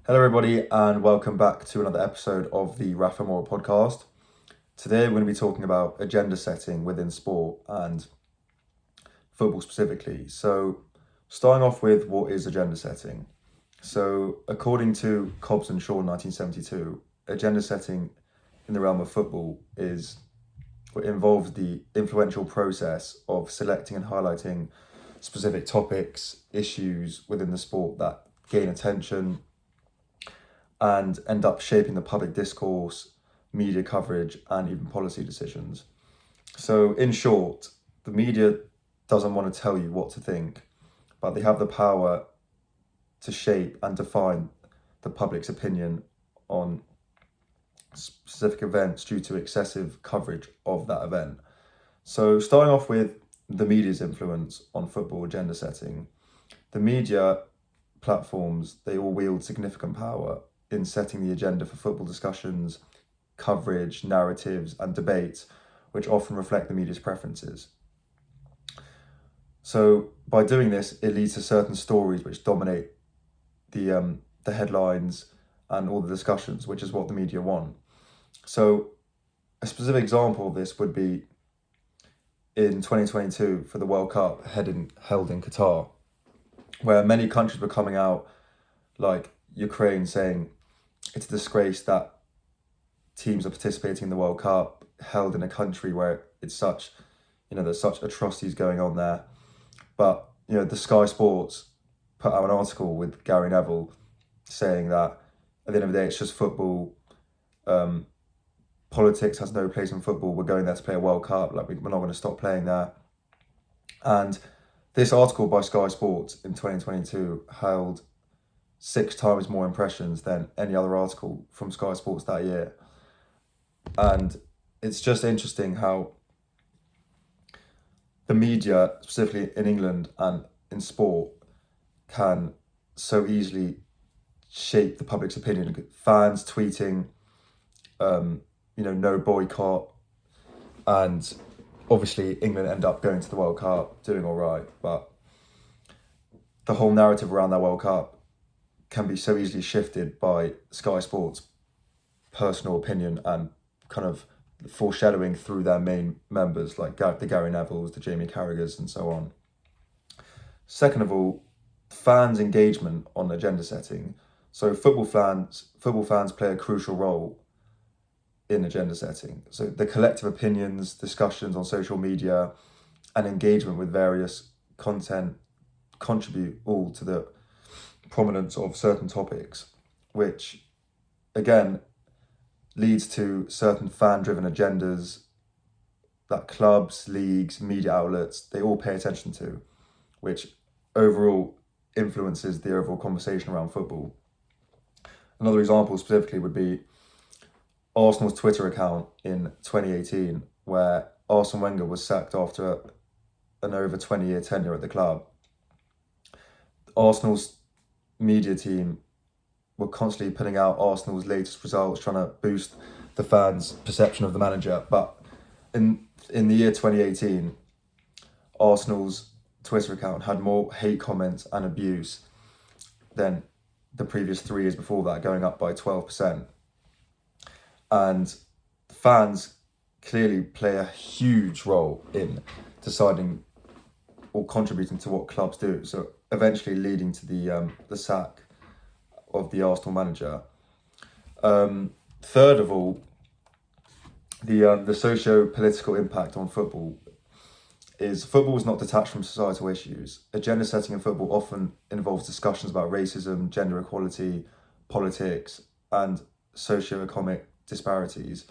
Hello, everybody, and welcome back to another episode of the Rafa Mora podcast. Today, we're going to be talking about agenda setting within sport and football specifically. So, starting off with what is agenda setting? So, according to Cobbs and Shaw in 1972, agenda setting in the realm of football involves the influential process of selecting and highlighting specific topics, issues within the sport that gain attention and end up shaping the public discourse, media coverage, and even policy decisions. So, in short, the media doesn't want to tell you what to think, but they have the power to shape and define the public's opinion on specific events due to excessive coverage of that event. So, starting off with the media's influence on football agenda setting, the media platforms, they all wield significant power in setting the agenda for football discussions, coverage, narratives, and debates, which often reflect the media's preferences. So, by doing this, it leads to certain stories which dominate the headlines and all the discussions, which is what the media want. So, a specific example of this would be in 2022 for the World Cup held in Qatar, where many countries were coming out, like Ukraine, saying it's a disgrace that teams are participating in the World Cup held in a country where it's such, there's such atrocities going on there. But, the Sky Sports put out an article with Gary Neville saying that at the end of the day, it's just football. Politics has no place in football. We're going there to play a World Cup. Like, we're not going to stop playing there. And this article by Sky Sports in 2022 held 6 times more impressions than any other article from Sky Sports that year. And it's just interesting how the media, specifically in England and in sport, can so easily shape the public's opinion. Fans tweeting, no boycott, and obviously England end up going to the World Cup, doing all right, but the whole narrative around that World Cup can be so easily shifted by Sky Sports' personal opinion and kind of foreshadowing through their main members, like the Gary Nevilles, the Jamie Carragers, and so on. Second of all, fans' engagement on agenda setting. So football fans play a crucial role in agenda setting. So the collective opinions, discussions on social media, and engagement with various content contribute all to the prominence of certain topics, which again leads to certain fan-driven agendas that clubs, leagues, media outlets, they all pay attention to, which overall influences the overall conversation around football. Another example specifically would be Arsenal's Twitter account in 2018, where Arsene Wenger was sacked after an over 20-year tenure at the club. Arsenal's media team were constantly putting out Arsenal's latest results, trying to boost the fans' perception of the manager. But in the year 2018, Arsenal's Twitter account had more hate comments and abuse than the previous 3 years before that, going up by 12%. And fans clearly play a huge role in deciding or contributing to what clubs do. So eventually leading to the sack of the Arsenal manager. Third of all, the socio-political impact on football is not detached from societal issues. Agenda setting in football often involves discussions about racism, gender equality, politics, and socio-economic disparities.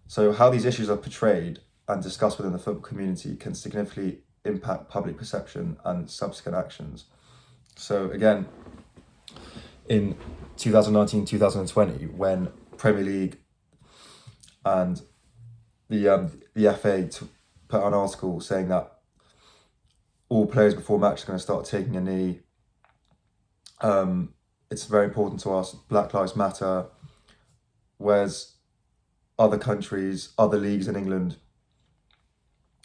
So how these issues are portrayed and discussed within the football community can significantly impact public perception and subsequent actions. So again, in 2019-2020, when Premier League and the FA put out an article saying that all players before match are going to start taking a knee. It's very important to us. Black Lives Matter. Whereas other countries, other leagues in England,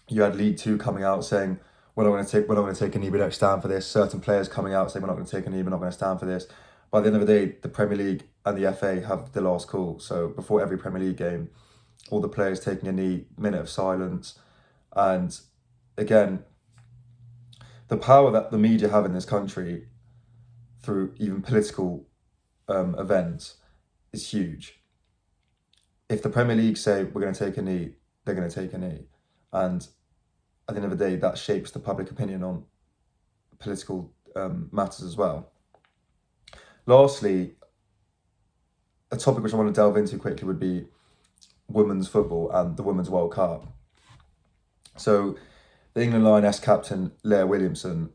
you had League Two coming out saying we're not going to take a knee, we don't stand for this. Certain players coming out saying we're not going to take a knee, we're not going to stand for this. by the end of the day, the Premier League and the FA have the last call. So before every Premier League game, all the players taking a knee, minute of silence. And again, the power that the media have in this country through even political events is huge. If the Premier League say we're going to take a knee, they're going to take a knee. And at the end of the day, that shapes the public opinion on political matters as well. Lastly, a topic which I want to delve into quickly would be women's football and the Women's World Cup. So the England Lioness captain Leah Williamson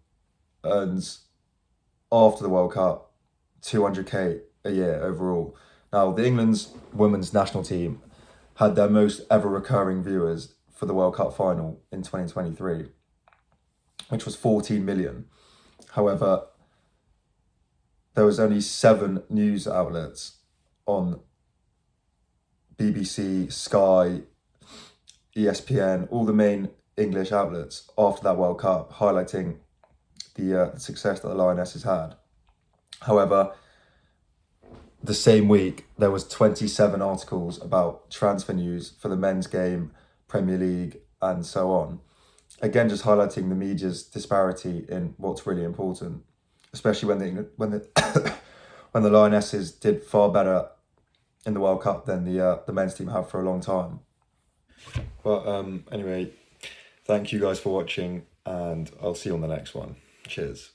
earns, after the World Cup, 200k a year overall. Now, the England's women's national team had their most ever recurring viewers for the World Cup final in 2023, which was 14 million. However, there was only 7 news outlets on BBC, Sky, ESPN, all the main English outlets after that World Cup, highlighting the success that the Lionesses had. However, the same week, there was 27 articles about transfer news for the men's game, Premier League, and so on. Again, just highlighting the media's disparity in what's really important, especially when the when the Lionesses did far better in the World Cup than the men's team have for a long time. But anyway, thank you guys for watching, and I'll see you on the next one. Cheers.